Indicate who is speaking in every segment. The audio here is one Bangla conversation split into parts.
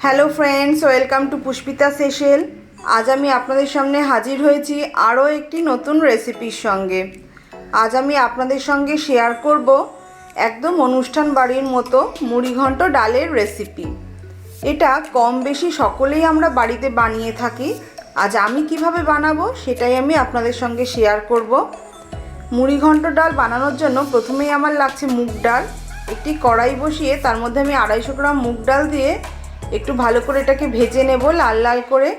Speaker 1: Hello friends, welcome to Pushpita's হেসেল। আজ আমি আপনাদের সামনে হাজির হয়েছি আরও একটি নতুন রেসিপির সঙ্গে। আজ আমি আপনাদের সঙ্গে শেয়ার করব একদম অনুষ্ঠান বাড়ির মতো মুড়ি ঘন্ট ডালের রেসিপি। এটা কম বেশি সকলেই আমরা বাড়িতে বানিয়ে থাকি। আজ আমি কিভাবে বানাবো সেটাই আমি আপনাদের সঙ্গে শেয়ার করব। মুড়ি ঘন্ট ডাল বানানোর জন্য প্রথমেই আমার লাগছে মুগ ডাল। একটি কড়াই বসিয়ে তার মধ্যে আমি 250 গ্রাম মুগ ডাল দিয়ে একটু ভালো করে এটাকে ভেজে নেব লাল লাল করে।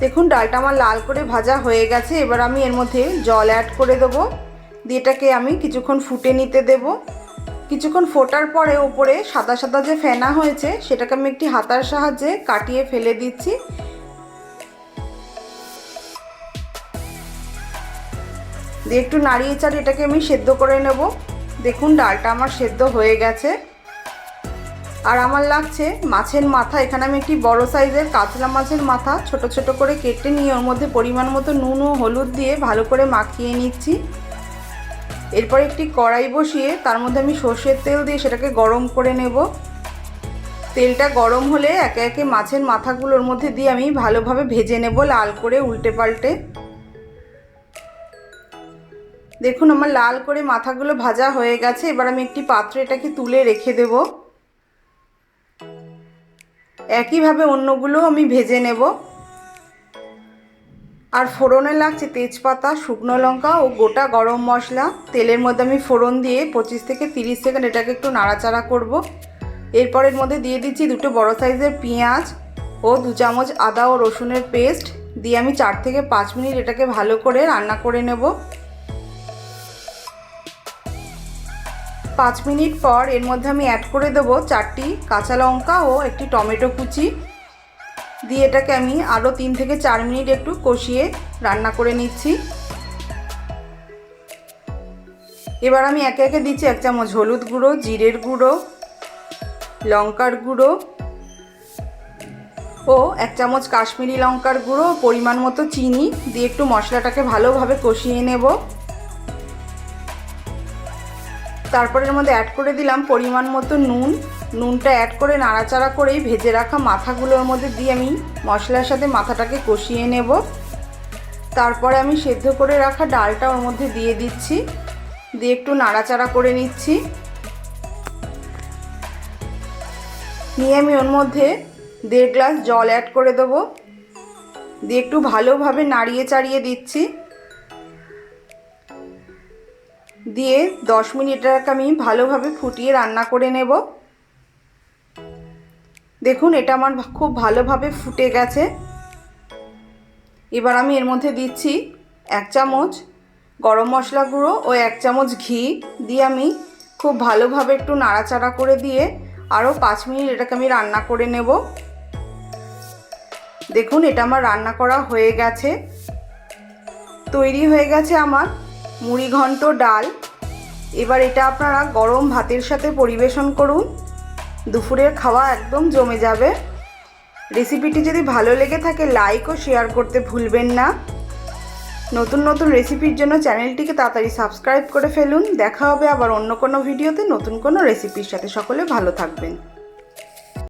Speaker 1: দেখুন ডালটা আমার লাল করে ভাজা হয়ে গেছে। এবার আমি এর মধ্যে জল অ্যাড করে দেবো, দিয়ে এটাকে আমি কিছুক্ষণ ফুটে নিতে দেব। কিছুক্ষণ ফোটার পরে ওপরে সাদা সাদা যে ফেনা হয়েছে সেটাকে আমি একটি হাতার সাহায্যে কাটিয়ে ফেলে দিচ্ছি। দিয়ে একটু নাড়িয়ে চাড়িয়ে এটাকে আমি সেদ্ধ করে নেব। দেখুন ডালটা আমার সেদ্ধ হয়ে গেছে। আর আমার লাগছে মাছের মাথা। এখানে আমি একটি বড় সাইজের কাতলা মাছের মাথা ছোট ছোট করে কেটে নিয়ে ওর মধ্যে পরিমাণ মতো নুন ও হলুদ দিয়ে ভালো করে মাখিয়ে নিচ্ছি। এরপর একটি কড়াই বসিয়ে তার মধ্যে আমি সর্ষের তেল দিয়ে সেটাকে গরম করে নেব। তেলটা গরম হলে একে একে মাছের মাথাগুলোর মধ্যে দিয়ে আমি ভালোভাবে ভেজে নেব লাল করে উল্টে পাল্টে। দেখুন আমার লাল করে মাথাগুলো ভাজা হয়ে গেছে। এবার আমি একটি পাত্রে এটাকে তুলে রেখে দেব। একইভাবে অন্যগুলো আমি ভেজে নেব। আর ফোড়নে লাগছে তেজপাতা, শুকনো লঙ্কা ও গোটা গরম মশলা। তেলের মধ্যে আমি ফোড়ন দিয়ে 25 থেকে 30 সেকেন্ড এটাকে একটু নাড়াচাড়া করব। এরপর এর মধ্যে দিয়ে দিচ্ছি দুটো বড় সাইজের পেঁয়াজ ও 2 চামচ আদা ও রসুনের পেস্ট দিয়ে আমি 4 থেকে 5 মিনিট এটাকে ভালো করে রান্না করে নেব। 5 মিনিট পর এর মধ্যে আমি অ্যাড করে দেবো 4টি কাঁচা লঙ্কা ও একটি টমেটো কুচি দিয়ে এটাকে আমি আরও 3 থেকে 4 মিনিট একটু কষিয়ে রান্না করে নিচ্ছি। এবার আমি একে একে দিচ্ছি 1 চামচ হলুদ গুঁড়ো, জিরের গুঁড়ো, লঙ্কার গুঁড়ো ও 1 চামচ কাশ্মীরি লঙ্কার গুঁড়ো, পরিমাণ মতো চিনি দিয়ে একটু মশলাটাকে ভালোভাবে কষিয়ে নেব। তারপরের মধ্যে অ্যাড করে দিলাম পরিমাণ মতো নুন। নুনটা অ্যাড করে নাড়াচাড়া করেই ভেজে রাখা মাথাগুলোর মধ্যে দিয়ে আমি মশলার সাথে মাথাটাকে কষিয়ে নেব। তারপরে আমি সেদ্ধ করে রাখা ডালটা ওর মধ্যে দিয়ে দিচ্ছি, দিয়ে একটু নাড়াচাড়া করে নিচ্ছি। নিয়ে আমি ওর মধ্যে 1.5 গ্লাস জল অ্যাড করে দেবো, দিয়ে একটু ভালোভাবে নাড়িয়ে চাড়িয়ে দিচ্ছি। দিয়ে 10 মিনিট এটাকে আমি ভালোভাবে ফুটিয়ে রান্না করে নেব। দেখুন এটা আমার খুব ভালোভাবে ফুটে গেছে। এবার আমি এর মধ্যে দিচ্ছি 1 চামচ গরম মশলা গুঁড়ো ও 1 চামচ ঘি দিয়ে আমি খুব ভালোভাবে একটু নাড়াচাড়া করে দিয়ে আরও 5 মিনিট এটাকে আমি রান্না করে নেব। দেখুন এটা আমার রান্না করা হয়ে গেছে। তৈরি হয়ে গেছে আমার মুড়ি ঘন্ট ডাল। এবার এটা আপনারা গরম ভাতের সাথে পরিবেশন করুন। দুপুরের খাওয়া একদম জমে যাবে। রেসিপিটি যদি ভালো লেগে থাকে লাইক ও শেয়ার করতে ভুলবেন না। নতুন নতুন রেসিপির জন্য চ্যানেলটিকে তাড়াতাড়ি সাবস্ক্রাইব করে ফেলুন। দেখা হবে আবার অন্য কোনো ভিডিওতে নতুন কোনো রেসিপির সাথে। সকলে ভালো থাকবেন।